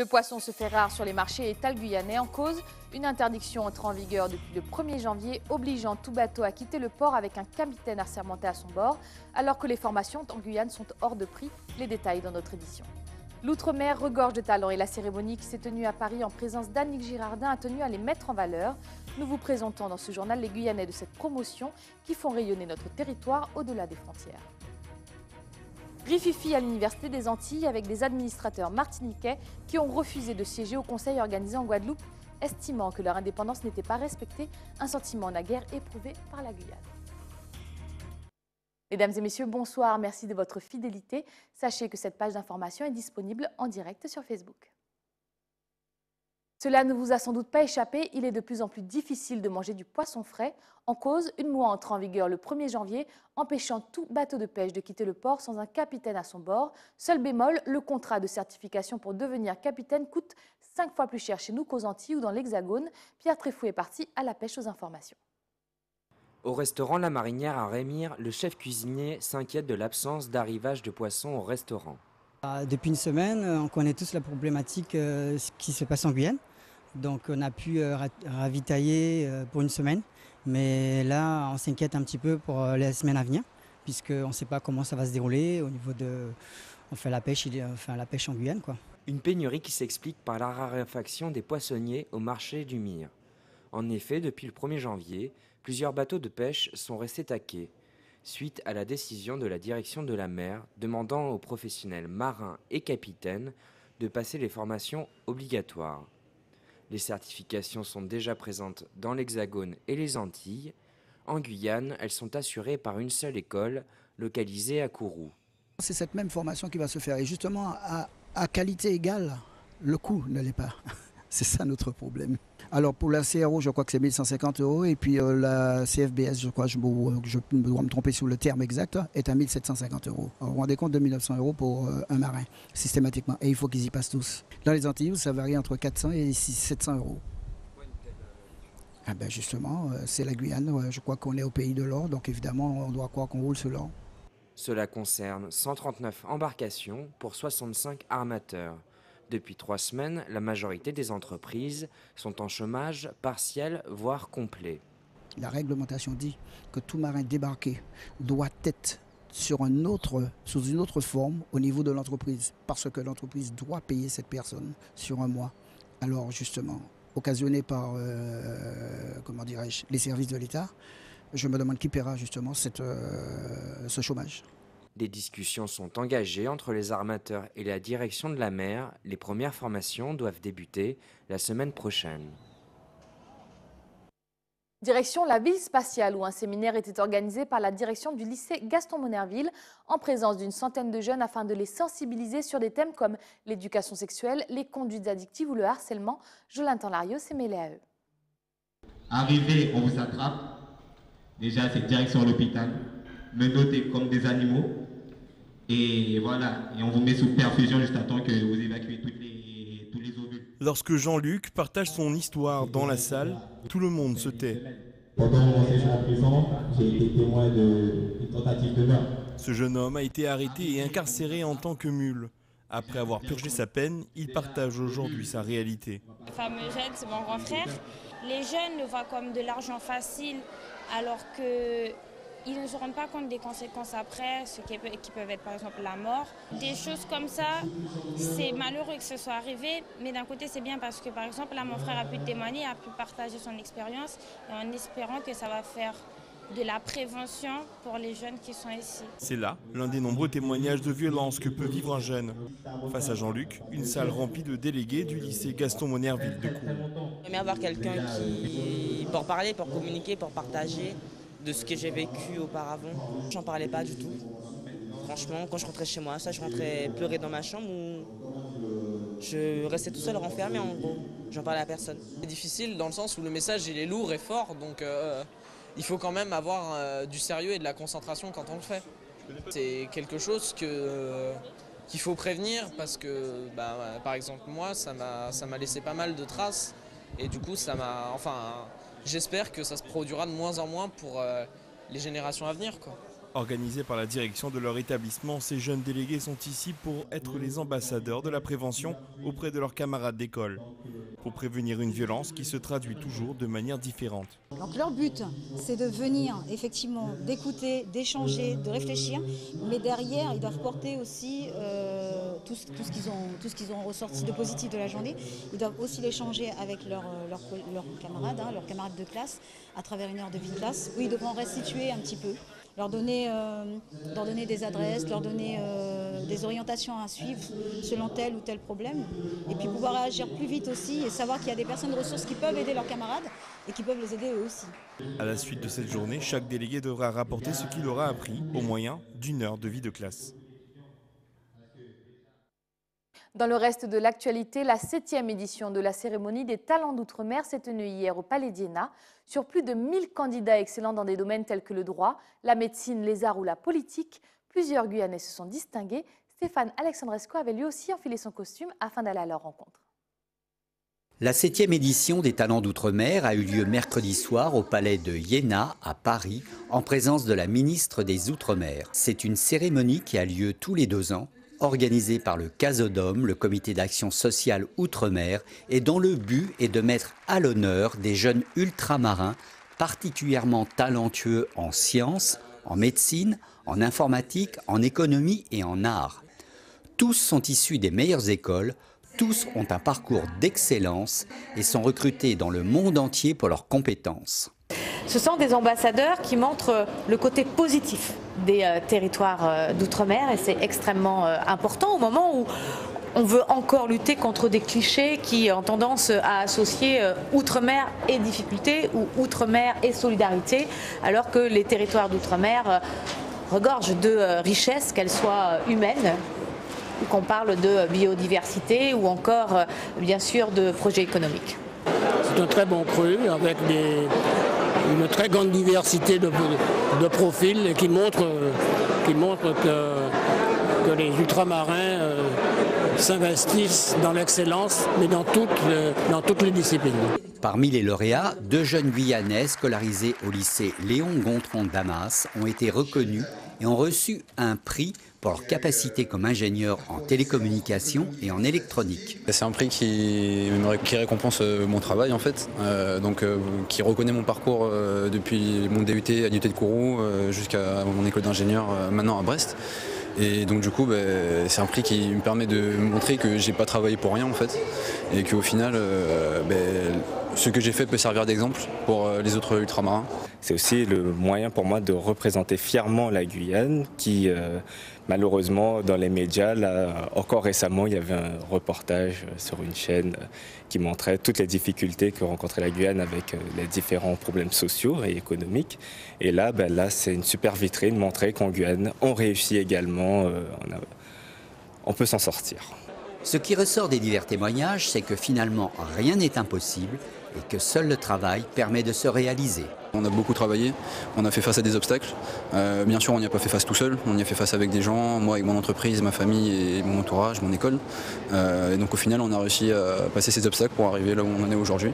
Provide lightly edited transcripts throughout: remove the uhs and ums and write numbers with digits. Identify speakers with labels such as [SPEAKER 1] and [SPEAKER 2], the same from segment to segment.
[SPEAKER 1] Le poisson se fait rare sur les marchés et étals guyanais. En cause, une interdiction entre en vigueur depuis le 1er janvier, obligeant tout bateau à quitter le port avec un capitaine assermenté à son bord, alors que les formations en Guyane sont hors de prix. Les détails dans notre édition. L'outre-mer regorge de talents et la cérémonie qui s'est tenue à Paris en présence d'Annick Girardin a tenu à les mettre en valeur. Nous vous présentons dans ce journal les Guyanais de cette promotion qui font rayonner notre territoire au-delà des frontières. Rififi à l'Université des Antilles avec des administrateurs martiniquais qui ont refusé de siéger au conseil organisé en Guadeloupe, estimant que leur indépendance n'était pas respectée, un sentiment naguère éprouvé par la Guyane. Mesdames et messieurs, bonsoir, merci de votre fidélité. Sachez que cette page d'information est disponible en direct sur Facebook. Cela ne vous a sans doute pas échappé, il est de plus en plus difficile de manger du poisson frais. En cause, une loi entre en vigueur le 1er janvier, empêchant tout bateau de pêche de quitter le port sans un capitaine à son bord. Seul bémol, le contrat de certification pour devenir capitaine coûte 5 fois plus cher chez nous qu'aux Antilles ou dans l'Hexagone. Pierre Tréfou est parti à la pêche aux informations.
[SPEAKER 2] Au restaurant La Marinière à Rémire, le chef cuisinier s'inquiète de l'absence d'arrivage de poissons au restaurant.
[SPEAKER 3] Depuis une semaine, on connaît tous la problématique qui se passe en Guyane. Donc on a pu ravitailler pour une semaine. Mais là, on s'inquiète un petit peu pour les semaines à venir, puisqu'on ne sait pas comment ça va se dérouler au niveau de... On fait la pêche en Guyane, quoi.
[SPEAKER 2] Une pénurie qui s'explique par la raréfaction des poissonniers au marché du Mire. En effet, depuis le 1er janvier, plusieurs bateaux de pêche sont restés taqués, suite à la décision de la direction de la mer demandant aux professionnels marins et capitaines de passer les formations obligatoires. Les certifications sont déjà présentes dans l'Hexagone et les Antilles. En Guyane, elles sont assurées par une seule école, localisée à Kourou.
[SPEAKER 4] C'est cette même formation qui va se faire et justement à qualité égale, le coût ne l'est pas. C'est ça notre problème. Alors pour la CRO, je crois que c'est 1150 € et puis la CFBS, je crois, je dois me tromper sur le terme exact, est à 1750 €. Alors, vous vous rendez compte de 1900 € pour un marin, systématiquement. Et il faut qu'ils y passent tous. Dans les Antilles, ça varie entre 400 et 700 €. Ah ben justement, c'est la Guyane, je crois qu'on est au pays de l'or, donc évidemment on doit croire qu'on roule sur l'or.
[SPEAKER 2] Cela concerne 139 embarcations pour 65 armateurs. Depuis 3 semaines, la majorité des entreprises sont en chômage partiel, voire complet.
[SPEAKER 4] La réglementation dit que tout marin débarqué doit être sous une autre forme au niveau de l'entreprise, parce que l'entreprise doit payer cette personne sur un mois. Alors justement, occasionné par les services de l'État, je me demande qui paiera justement ce chômage.
[SPEAKER 2] Des discussions sont engagées entre les armateurs et la direction de la mer. Les premières formations doivent débuter la semaine prochaine.
[SPEAKER 1] Direction la ville spatiale où un séminaire était organisé par la direction du lycée Gaston Monnerville en présence d'une centaine de jeunes afin de les sensibiliser sur des thèmes comme l'éducation sexuelle, les conduites addictives ou le harcèlement. Jolinton Larios s'est mêlé à eux.
[SPEAKER 5] Arrivé, on vous attrape. Déjà, c'est direction l'hôpital. Menottés comme des animaux. Et voilà, et on vous met sous perfusion juste à temps que vous évacuez tous les ovules.
[SPEAKER 6] Lorsque Jean-Luc partage son histoire dans la salle, tout le monde se tait.
[SPEAKER 5] Pendant mon séjour en prison, j'ai été témoin d'une tentative de meurtre.
[SPEAKER 6] Ce jeune homme a été arrêté et incarcéré en tant que mule. Après avoir purgé sa peine, il partage aujourd'hui sa réalité.
[SPEAKER 7] Le fameux jeune, c'est mon grand frère. Les jeunes le voient comme de l'argent facile, alors que ils ne se rendent pas compte des conséquences après, ce qui peuvent être par exemple la mort. Des choses comme ça, c'est malheureux que ce soit arrivé, mais d'un côté c'est bien parce que par exemple là mon frère a pu témoigner, a pu partager son expérience en espérant que ça va faire de la prévention pour les jeunes qui sont ici.
[SPEAKER 6] C'est là l'un des nombreux témoignages de violence que peut vivre un jeune. Face à Jean-Luc, une salle remplie de délégués du lycée Gaston Monnerville de Kourou.
[SPEAKER 8] J'aime bien avoir quelqu'un qui pour parler, pour communiquer, pour partager de ce que j'ai vécu auparavant. J'en parlais pas du tout. Franchement, quand je rentrais chez moi, je rentrais pleurer dans ma chambre ou je restais tout seul renfermé en gros. J'en parlais à personne.
[SPEAKER 9] C'est difficile dans le sens où le message il est lourd et fort, donc il faut quand même avoir du sérieux et de la concentration quand on le fait. C'est quelque chose qu'il faut prévenir parce que, par exemple, moi, ça m'a laissé pas mal de traces et du coup, j'espère que ça se produira de moins en moins pour les générations à venir, quoi.
[SPEAKER 6] Organisés par la direction de leur établissement, ces jeunes délégués sont ici pour être les ambassadeurs de la prévention auprès de leurs camarades d'école, pour prévenir une violence qui se traduit toujours de manière différente.
[SPEAKER 10] Donc leur but, c'est de venir effectivement d'écouter, d'échanger, de réfléchir, mais derrière, ils doivent porter aussi tout ce qu'ils ont ressorti de positif de la journée. Ils doivent aussi l'échanger avec leurs camarades, leurs camarades de classe, à travers une heure de vie de classe, où ils devront restituer un petit peu. Leur donner des adresses, leur donner des orientations à suivre selon tel ou tel problème. Et puis pouvoir réagir plus vite aussi et savoir qu'il y a des personnes de ressources qui peuvent aider leurs camarades et qui peuvent les aider eux aussi.
[SPEAKER 6] À la suite de cette journée, chaque délégué devra rapporter ce qu'il aura appris au moyen d'une heure de vie de classe.
[SPEAKER 1] Dans le reste de l'actualité, la 7e édition de la cérémonie des talents d'outre-mer s'est tenue hier au Palais d'Iéna. Sur plus de 1000 candidats excellents dans des domaines tels que le droit, la médecine, les arts ou la politique, plusieurs Guyanais se sont distingués. Stéphane Alexandrescu avait lui aussi enfilé son costume afin d'aller à leur rencontre.
[SPEAKER 11] La 7e édition des Talents d'Outre-mer a eu lieu mercredi soir au Palais de Iéna, à Paris, en présence de la ministre des Outre-mer. C'est une cérémonie qui a lieu tous les 2 ans, organisée par le CASODOM, le Comité d'action sociale Outre-mer, et dont le but est de mettre à l'honneur des jeunes ultramarins particulièrement talentueux en sciences, en médecine, en informatique, en économie et en art. Tous sont issus des meilleures écoles, tous ont un parcours d'excellence et sont recrutés dans le monde entier pour leurs compétences.
[SPEAKER 12] Ce sont des ambassadeurs qui montrent le côté positif des territoires d'outre-mer et c'est extrêmement important au moment où on veut encore lutter contre des clichés qui ont tendance à associer outre-mer et difficultés ou outre-mer et solidarité, alors que les territoires d'outre-mer regorgent de richesses, qu'elles soient humaines, ou qu'on parle de biodiversité ou encore bien sûr de projets économiques.
[SPEAKER 13] C'est un très bon cru avec une très grande diversité de profils qui montre que les ultramarins s'investissent dans l'excellence, mais dans toutes les disciplines.
[SPEAKER 11] Parmi les lauréats, 2 jeunes Guyanais scolarisés au lycée Léon Gontran Damas ont été reconnus et ont reçu un prix pour leur capacité comme ingénieurs en télécommunications et en électronique.
[SPEAKER 14] C'est un prix qui récompense mon travail en fait, qui reconnaît mon parcours depuis mon DUT à l'IUT de Kourou jusqu'à mon école d'ingénieur maintenant à Brest. Et donc du coup, c'est un prix qui me permet de montrer que j'ai pas travaillé pour rien en fait, et qu'au final, ce que j'ai fait peut servir d'exemple pour les autres ultramarins.
[SPEAKER 15] C'est aussi le moyen pour moi de représenter fièrement la Guyane qui, malheureusement, dans les médias, là, encore récemment, il y avait un reportage sur une chaîne qui montrait toutes les difficultés que rencontrait la Guyane avec les différents problèmes sociaux et économiques. Et là, c'est une super vitrine, montrer qu'en Guyane, on réussit également, on peut s'en sortir.
[SPEAKER 11] Ce qui ressort des divers témoignages, c'est que finalement, rien n'est impossible et que seul le travail permet de se réaliser.
[SPEAKER 14] On a beaucoup travaillé, on a fait face à des obstacles. Bien sûr, on n'y a pas fait face tout seul, on y a fait face avec des gens, moi avec mon entreprise, ma famille et mon entourage, mon école. Et donc au final, on a réussi à passer ces obstacles pour arriver là où on en est aujourd'hui.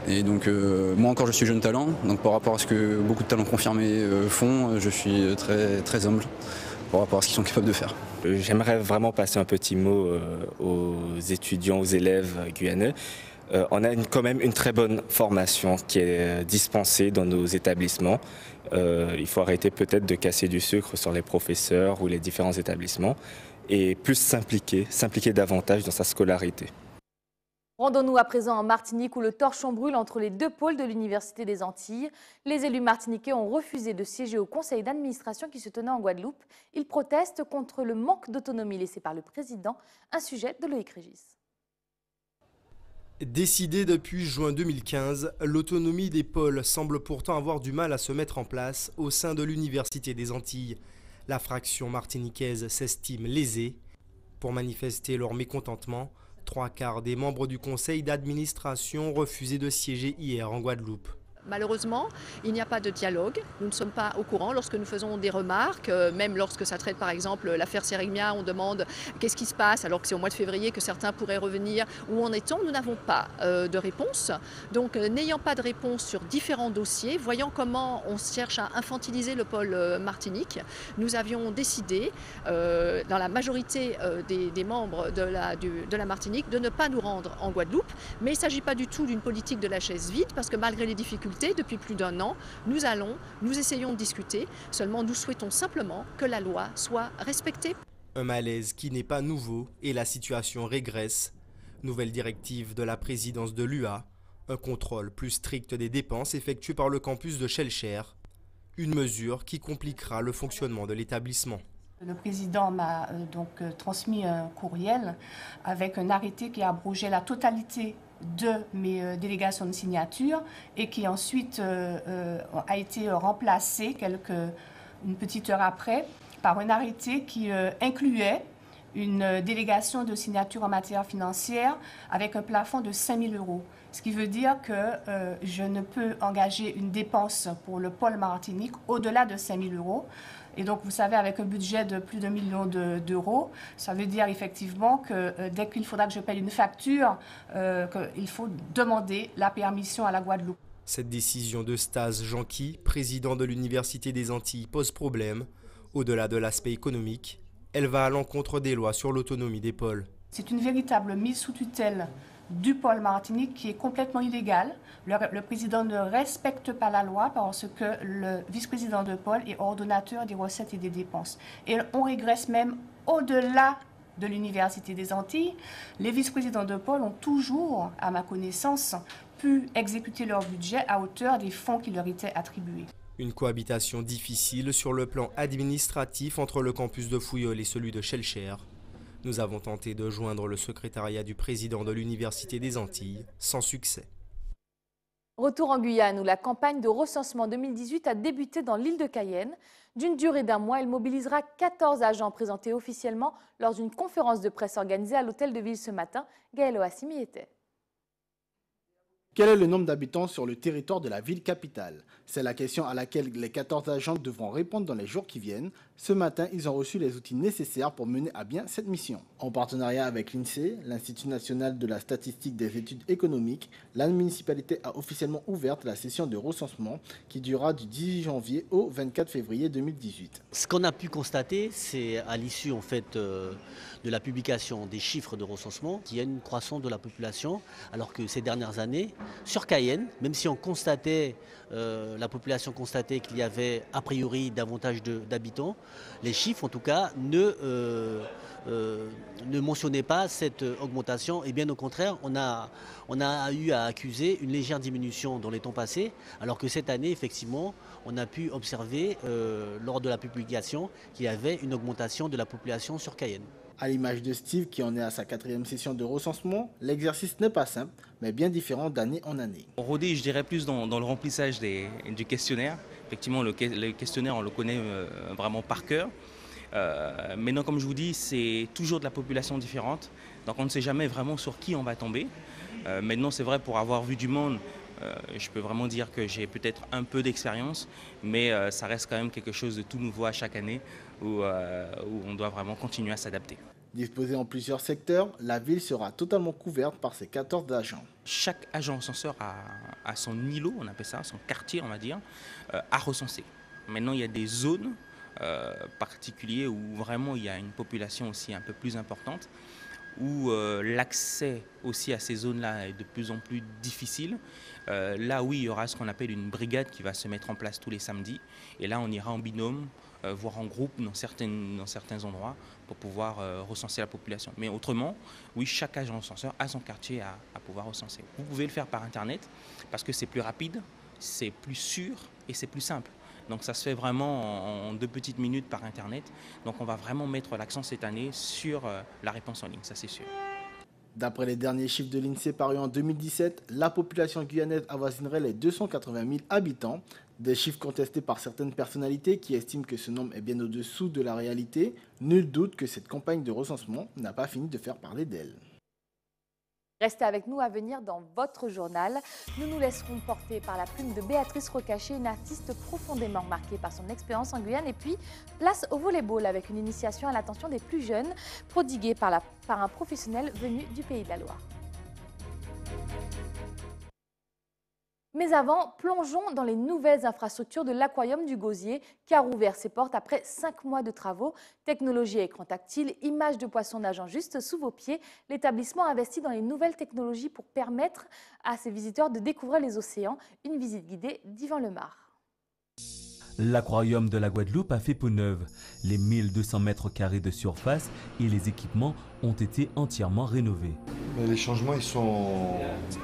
[SPEAKER 14] Et donc moi encore, je suis jeune talent, donc par rapport à ce que beaucoup de talents confirmés font, je suis très, très humble par rapport à ce qu'ils sont capables de faire.
[SPEAKER 15] J'aimerais vraiment passer un petit mot aux étudiants, aux élèves guyanais. On a quand même une très bonne formation qui est dispensée dans nos établissements. Il faut arrêter peut-être de casser du sucre sur les professeurs ou les différents établissements et plus s'impliquer davantage dans sa scolarité.
[SPEAKER 1] Rendons-nous à présent en Martinique où le torchon brûle entre les 2 pôles de l'Université des Antilles. Les élus martiniquais ont refusé de siéger au conseil d'administration qui se tenait en Guadeloupe. Ils protestent contre le manque d'autonomie laissé par le président, un sujet de Loïc Régis.
[SPEAKER 16] Décidée depuis juin 2015, l'autonomie des pôles semble pourtant avoir du mal à se mettre en place au sein de l'Université des Antilles. La fraction martiniquaise s'estime lésée. Pour manifester leur mécontentement, 3/4 des membres du conseil d'administration refusaient de siéger hier en Guadeloupe.
[SPEAKER 17] Malheureusement, il n'y a pas de dialogue. Nous ne sommes pas au courant lorsque nous faisons des remarques, même lorsque ça traite par exemple l'affaire Serigmia, on demande qu'est-ce qui se passe alors que c'est au mois de février que certains pourraient revenir. Où en est-on? Nous n'avons pas de réponse. Donc n'ayant pas de réponse sur différents dossiers, voyant comment on cherche à infantiliser le pôle Martinique, nous avions décidé, dans la majorité des membres de la Martinique, de ne pas nous rendre en Guadeloupe. Mais il ne s'agit pas du tout d'une politique de la chaise vide, parce que malgré les difficultés, depuis plus d'un an, nous essayons de discuter, seulement nous souhaitons simplement que la loi soit respectée.
[SPEAKER 16] Un malaise qui n'est pas nouveau et la situation régresse. Nouvelle directive de la présidence de l'UA, un contrôle plus strict des dépenses effectué par le campus de Schellcher, une mesure qui compliquera le fonctionnement de l'établissement.
[SPEAKER 18] Le président m'a donc transmis un courriel avec un arrêté qui abrogeait la totalité de mes délégations de signature et qui ensuite a été remplacé une petite heure après par un arrêté qui incluait une délégation de signature en matière financière avec un plafond de 5 000 €. Ce qui veut dire que je ne peux engager une dépense pour le pôle Martinique au-delà de 5 000 €. Et donc, vous savez, avec un budget de plus d'1 million d'euros, ça veut dire effectivement que dès qu'il faudra que je paye une facture, qu'il faut demander la permission à la Guadeloupe.
[SPEAKER 16] Cette décision de Stas Janqui, président de l'Université des Antilles, pose problème. Au-delà de l'aspect économique, elle va à l'encontre des lois sur l'autonomie des pôles.
[SPEAKER 18] C'est une véritable mise sous tutelle du pôle Martinique qui est complètement illégale. Le président ne respecte pas la loi parce que le vice-président de pôle est ordonnateur des recettes et des dépenses. Et on régresse même au-delà de l'Université des Antilles. Les vice-présidents de pôle ont toujours, à ma connaissance, pu exécuter leur budget à hauteur des fonds qui leur étaient attribués.
[SPEAKER 16] Une cohabitation difficile sur le plan administratif entre le campus de Fouillol et celui de Schellcher. Nous avons tenté de joindre le secrétariat du président de l'Université des Antilles, sans succès.
[SPEAKER 1] Retour en Guyane, où la campagne de recensement 2018 a débuté dans l'île de Cayenne. D'une durée d'1 mois, elle mobilisera 14 agents présentés officiellement lors d'une conférence de presse organisée à l'hôtel de ville ce matin. Gaël Oassimi y était.
[SPEAKER 19] Quel est le nombre d'habitants sur le territoire de la ville capitale? C'est la question à laquelle les 14 agents devront répondre dans les jours qui viennent. Ce matin, ils ont reçu les outils nécessaires pour mener à bien cette mission. En partenariat avec l'INSEE, l'Institut national de la statistique des études économiques, la municipalité a officiellement ouvert la session de recensement qui durera du 18 janvier au 24 février 2018.
[SPEAKER 20] Ce qu'on a pu constater, c'est à l'issue en fait de la publication des chiffres de recensement qu'il y a une croissance de la population, alors que ces dernières années, sur Cayenne, même si on constatait, la population constatait qu'il y avait a priori davantage d'habitants, les chiffres en tout cas ne mentionnaient pas cette augmentation et bien au contraire, on a eu à accuser une légère diminution dans les temps passés, alors que cette année effectivement on a pu observer lors de la publication qu'il y avait une augmentation de la population sur Cayenne.
[SPEAKER 19] À l'image de Steve qui en est à sa 4e session de recensement, l'exercice n'est pas simple, mais bien différent d'année en année.
[SPEAKER 21] Rodé, je dirais plus dans le remplissage du questionnaire. Effectivement, le questionnaire, on le connaît vraiment par cœur. Maintenant, comme je vous dis, c'est toujours de la population différente. Donc on ne sait jamais vraiment sur qui on va tomber. Maintenant, c'est vrai, pour avoir vu du monde, je peux vraiment dire que j'ai peut-être un peu d'expérience, mais ça reste quand même quelque chose de tout nouveau à chaque année où on doit vraiment continuer à s'adapter.
[SPEAKER 19] Disposée en plusieurs secteurs, la ville sera totalement couverte par ses 14 agents.
[SPEAKER 21] Chaque agent recenseur a son îlot, on appelle ça, son quartier, on va dire, à recenser. Maintenant, il y a des zones particulières où vraiment il y a une population aussi un peu plus importante, où l'accès aussi à ces zones-là est de plus en plus difficile. Là, oui, il y aura ce qu'on appelle une brigade qui va se mettre en place tous les samedis. Et là, on ira en binôme, voire en groupe dans certains endroits pour pouvoir recenser la population. Mais autrement, oui, chaque agent recenseur a son quartier à pouvoir recenser. Vous pouvez le faire par Internet parce que c'est plus rapide, c'est plus sûr et c'est plus simple. Donc ça se fait vraiment en 2 petites minutes par Internet. Donc on va vraiment mettre l'accent cette année sur la réponse en ligne, ça c'est sûr.
[SPEAKER 19] D'après les derniers chiffres de l'INSEE parus en 2017, la population guyanaise avoisinerait les 280 000 habitants. Des chiffres contestés par certaines personnalités qui estiment que ce nombre est bien au-dessous de la réalité. Nul doute que cette campagne de recensement n'a pas fini de faire parler d'elle.
[SPEAKER 1] Restez avec nous à venir dans votre journal. Nous nous laisserons porter par la plume de Béatrice Rocaché, une artiste profondément marquée par son expérience en Guyane. Et puis, place au volleyball avec une initiation à l'attention des plus jeunes, prodiguée par un professionnel venu du Pays de la Loire. Mais avant, plongeons dans les nouvelles infrastructures de l'aquarium du Gosier qui a rouvert ses portes après 5 mois de travaux. Technologie à écran tactile, images de poissons nageant juste sous vos pieds. L'établissement investit dans les nouvelles technologies pour permettre à ses visiteurs de découvrir les océans. Une visite guidée d'Yvan Lemar.
[SPEAKER 3] L'aquarium de la Guadeloupe a fait peau neuve. Les 1200 mètres carrés de surface et les équipements ont été entièrement rénovés.
[SPEAKER 22] Les changements ils sont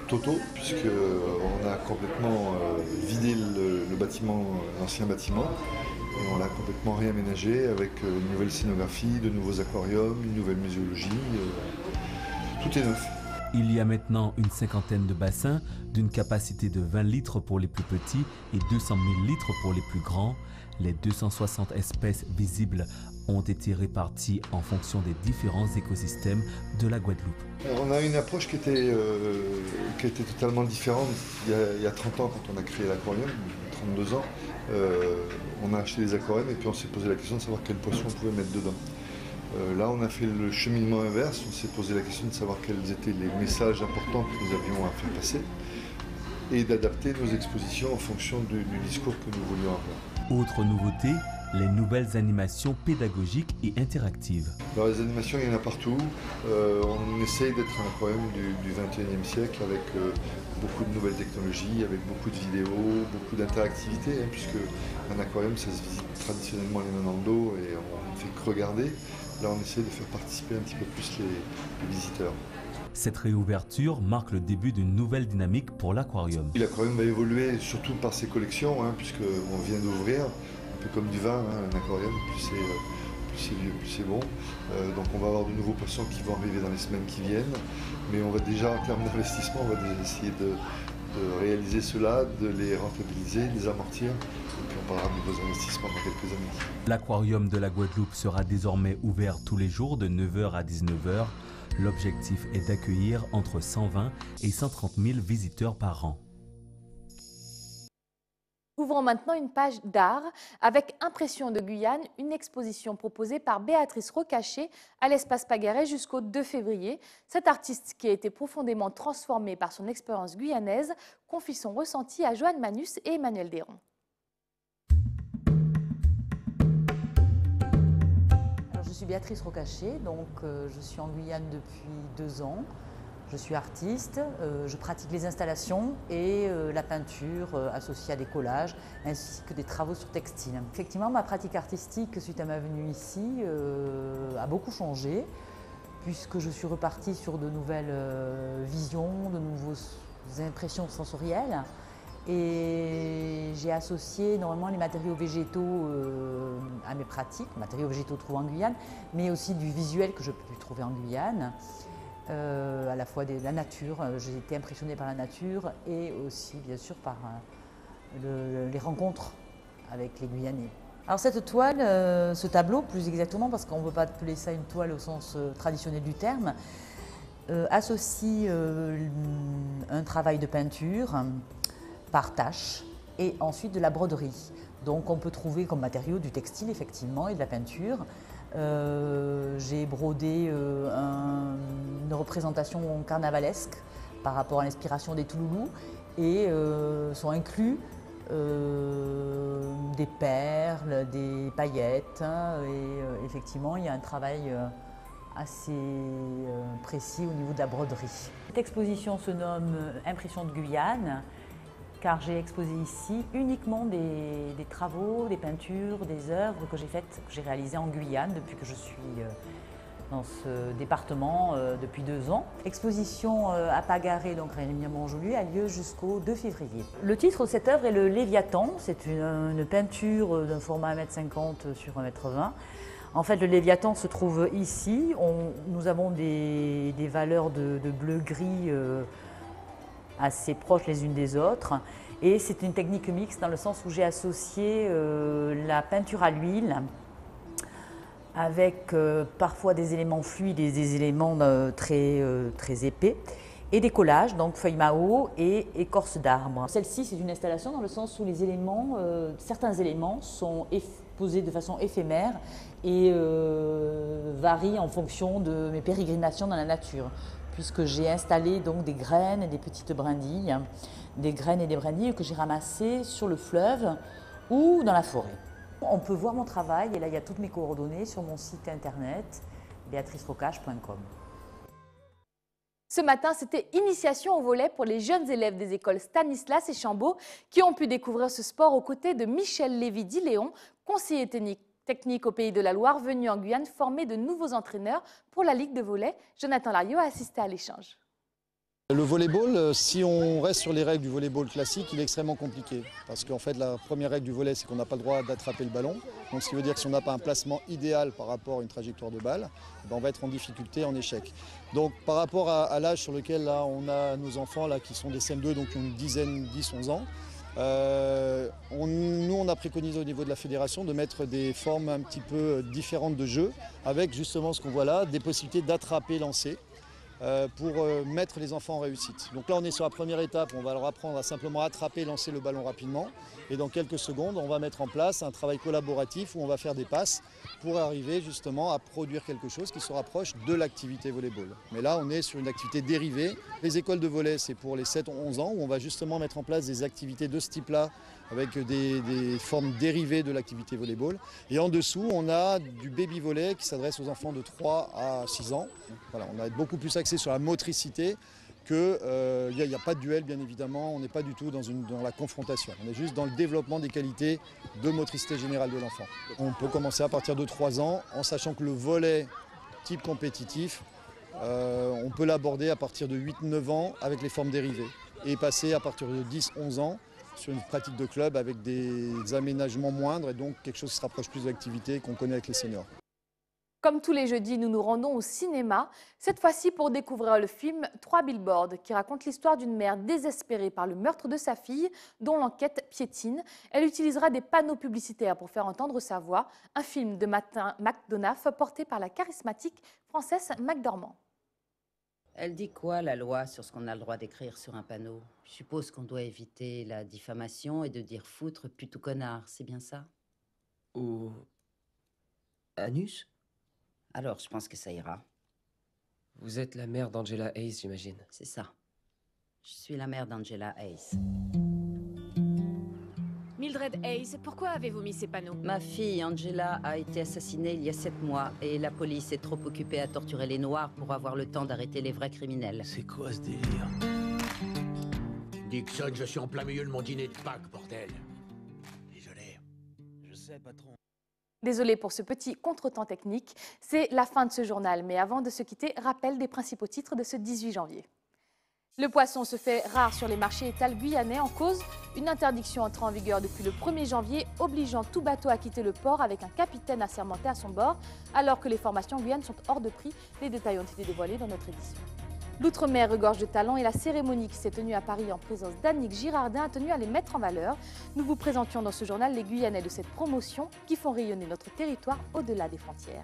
[SPEAKER 22] totaux puisqu'on a complètement vidé le bâtiment, l'ancien bâtiment. Et on l'a complètement réaménagé avec une nouvelle scénographie, de nouveaux aquariums, une nouvelle muséologie. Tout est neuf.
[SPEAKER 3] Il y a maintenant une cinquantaine de bassins d'une capacité de 20 litres pour les plus petits et 200 000 litres pour les plus grands. Les 260 espèces visibles ont été réparties en fonction des différents écosystèmes de la Guadeloupe.
[SPEAKER 22] On a une approche qui était totalement différente. Il y a 30 ans, quand on a créé l'aquarium, 32 ans, on a acheté des aquariums et puis on s'est posé la question de savoir quels poissons on pouvait mettre dedans. Là, on a fait le cheminement inverse, on s'est posé la question de savoir quels étaient les messages importants que nous avions à faire passer et d'adapter nos expositions en fonction du discours que nous voulions avoir.
[SPEAKER 3] Autre nouveauté, les nouvelles animations pédagogiques et interactives.
[SPEAKER 22] Dans les animations, il y en a partout. On essaye d'être un aquarium du XXIe siècle avec beaucoup de nouvelles technologies, avec beaucoup de vidéos, beaucoup d'interactivité, puisque un aquarium, ça se visite traditionnellement les mains dans le dos et on ne fait que regarder. Là, on essaie de faire participer un petit peu plus les visiteurs.
[SPEAKER 3] Cette réouverture marque le début d'une nouvelle dynamique pour l'aquarium.
[SPEAKER 22] L'aquarium va évoluer surtout par ses collections, puisqu'on vient d'ouvrir, un peu comme du vin, un aquarium, plus c'est vieux, plus c'est bon. Donc on va avoir de nouveaux poissons qui vont arriver dans les semaines qui viennent. Mais on va déjà, en termes d'investissement, on va déjà essayer de réaliser cela, de les rentabiliser, de les amortir. Et puis on parlera de nouveaux investissements dans quelques années.
[SPEAKER 3] L'aquarium de la Guadeloupe sera désormais ouvert tous les jours de 9h à 19h. L'objectif est d'accueillir entre 120 et 130 000 visiteurs par an.
[SPEAKER 1] Ouvrons maintenant une page d'art avec Impression de Guyane, une exposition proposée par Béatrice Rocaché à l'Espace Pagaret jusqu'au 2 février. Cette artiste, qui a été profondément transformée par son expérience guyanaise, confie son ressenti à Joanne Manus et Emmanuel Déron.
[SPEAKER 23] Je suis Béatrice Rocaché, donc je suis en Guyane depuis 2 ans. Je suis artiste, je pratique les installations et la peinture associée à des collages, ainsi que des travaux sur textile. Effectivement, ma pratique artistique, suite à ma venue ici, a beaucoup changé, puisque je suis repartie sur de nouvelles visions, de nouvelles impressions sensorielles. Et j'ai associé énormément les matériaux végétaux à mes pratiques, matériaux végétaux trouvés en Guyane, mais aussi du visuel que je peux trouver en Guyane. À la fois de la nature, j'ai été impressionnée par la nature et aussi bien sûr par les rencontres avec les Guyanais. Alors cette toile, ce tableau plus exactement, parce qu'on ne peut pas appeler ça une toile au sens traditionnel du terme, associe un travail de peinture par tâche et ensuite de la broderie. Donc on peut trouver comme matériau du textile effectivement et de la peinture. J'ai brodé une représentation carnavalesque par rapport à l'inspiration des Touloulous et sont inclus des perles, des paillettes et effectivement il y a un travail assez précis au niveau de la broderie. Cette exposition se nomme Impression de Guyane, car j'ai exposé ici uniquement des travaux, des peintures, des œuvres que j'ai faites, que j'ai réalisées en Guyane depuis que je suis dans ce département depuis 2 ans. L'exposition à Pagaret, donc Rémy-Montjoly, a lieu jusqu'au 2 février. Le titre de cette œuvre est le Léviathan. C'est une peinture d'un format 1,50 m sur 1,20 m. En fait, le Léviathan se trouve ici. Nous avons des valeurs de bleu-gris assez proches les unes des autres. Et c'est une technique mixte dans le sens où j'ai associé la peinture à l'huile avec parfois des éléments fluides et des éléments très épais. et des collages, donc feuilles mao et écorce d'arbre. Celle-ci, c'est une installation dans le sens où les éléments, certains éléments sont posés de façon éphémère et varient en fonction de mes pérégrinations dans la nature, puisque j'ai installé donc des graines et des petites brindilles, que j'ai ramassées sur le fleuve ou dans la forêt. On peut voir mon travail, et là il y a toutes mes coordonnées sur mon site internet béatricerocage.com.
[SPEAKER 1] Ce matin, c'était initiation au volley pour les jeunes élèves des écoles Stanislas et Chambaud qui ont pu découvrir ce sport aux côtés de Michel Lévy-Diléon, conseiller technique au Pays de la Loire, venu en Guyane former de nouveaux entraîneurs pour la Ligue de volley. Jonathan Lariot a assisté à l'échange.
[SPEAKER 2] Le volleyball, si on reste sur les règles du volleyball classique, il est extrêmement compliqué. Parce qu'en fait, la première règle du volley, c'est qu'on n'a pas le droit d'attraper le ballon. Donc, ce qui veut dire que si on n'a pas un placement idéal par rapport à une trajectoire de balle, ben on va être en difficulté, en échec. Donc, par rapport à l'âge sur lequel là, on a nos enfants là, qui sont des CM2, donc qui ont une dizaine, 10-11 ans, nous, on a préconisé au niveau de la fédération de mettre des formes un petit peu différentes de jeu, avec justement ce qu'on voit là, des possibilités d'attraper, lancer. Pour mettre les enfants en réussite. Donc là on est sur la première étape, on va leur apprendre à simplement attraper et lancer le ballon rapidement et dans quelques secondes on va mettre en place un travail collaboratif où on va faire des passes pour arriver justement à produire quelque chose qui se rapproche de l'activité volleyball. Mais là on est sur une activité dérivée. Les écoles de volley c'est pour les 7-11 ans où on va justement mettre en place des activités de ce type-là avec des formes dérivées de l'activité volleyball. Et en dessous, on a du baby volley qui s'adresse aux enfants de 3 à 6 ans. Voilà, on a beaucoup plus axé sur la motricité que il n'y a pas de duel bien évidemment, on n'est pas du tout dans la confrontation. On est juste dans le développement des qualités de motricité générale de l'enfant. On peut commencer à partir de 3 ans en sachant que le volley type compétitif, on peut l'aborder à partir de 8-9 ans avec les formes dérivées et passer à partir de 10-11 ans sur une pratique de club avec des aménagements moindres et donc quelque chose qui se rapproche plus de l'activité qu'on connaît avec les seniors.
[SPEAKER 1] Comme tous les jeudis, nous nous rendons au cinéma, cette fois-ci pour découvrir le film 3 billboards qui raconte l'histoire d'une mère désespérée par le meurtre de sa fille dont l'enquête piétine. Elle utilisera des panneaux publicitaires pour faire entendre sa voix, un film de McDonough porté par la charismatique Frances McDormand.
[SPEAKER 4] Elle dit quoi, la loi, sur ce qu'on a le droit d'écrire sur un panneau? Je suppose qu'on doit éviter la diffamation et de dire foutre, pute ou connard, c'est bien ça?
[SPEAKER 5] Ou... anus?
[SPEAKER 4] Alors, je pense que ça ira.
[SPEAKER 5] Vous êtes la mère d'Angela Hayes, j'imagine.
[SPEAKER 4] C'est ça. Je suis la mère d'Angela Hayes.
[SPEAKER 24] Mildred Hayes, pourquoi avez-vous mis ces panneaux?
[SPEAKER 4] Ma fille, Angela, a été assassinée il y a 7 mois et la police est trop occupée à torturer les Noirs pour avoir le temps d'arrêter les vrais criminels.
[SPEAKER 25] C'est quoi ce délire? Dixon, je suis en plein milieu de mon dîner de Pâques, bordel. Désolé. Je sais, patron.
[SPEAKER 1] Désolé pour ce petit contretemps technique, c'est la fin de ce journal. Mais avant de se quitter, rappel des principaux titres de ce 18 janvier. Le poisson se fait rare sur les marchés étals guyanais en cause une interdiction entrant en vigueur depuis le 1er janvier obligeant tout bateau à quitter le port avec un capitaine assermenté à son bord alors que les formations en Guyane sont hors de prix. Les détails ont été dévoilés dans notre édition. L'Outre-mer regorge de talents et la cérémonie qui s'est tenue à Paris en présence d'Annick Girardin a tenu à les mettre en valeur. Nous vous présentions dans ce journal les Guyanais de cette promotion qui font rayonner notre territoire au-delà des frontières.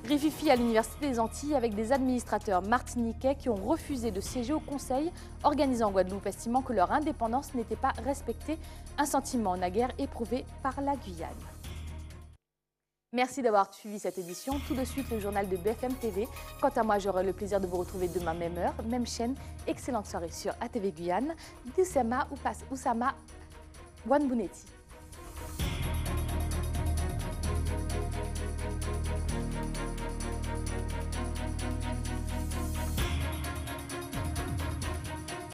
[SPEAKER 1] Rififi à l'Université des Antilles avec des administrateurs martiniquais qui ont refusé de siéger au Conseil organisé en Guadeloupe, estimant que leur indépendance n'était pas respectée, un sentiment naguère éprouvé par la Guyane. Merci d'avoir suivi cette édition. Tout de suite, le journal de BFM TV. Quant à moi, j'aurai le plaisir de vous retrouver demain, même heure, même chaîne. Excellente soirée sur ATV Guyane. Oussama Wanbounetti.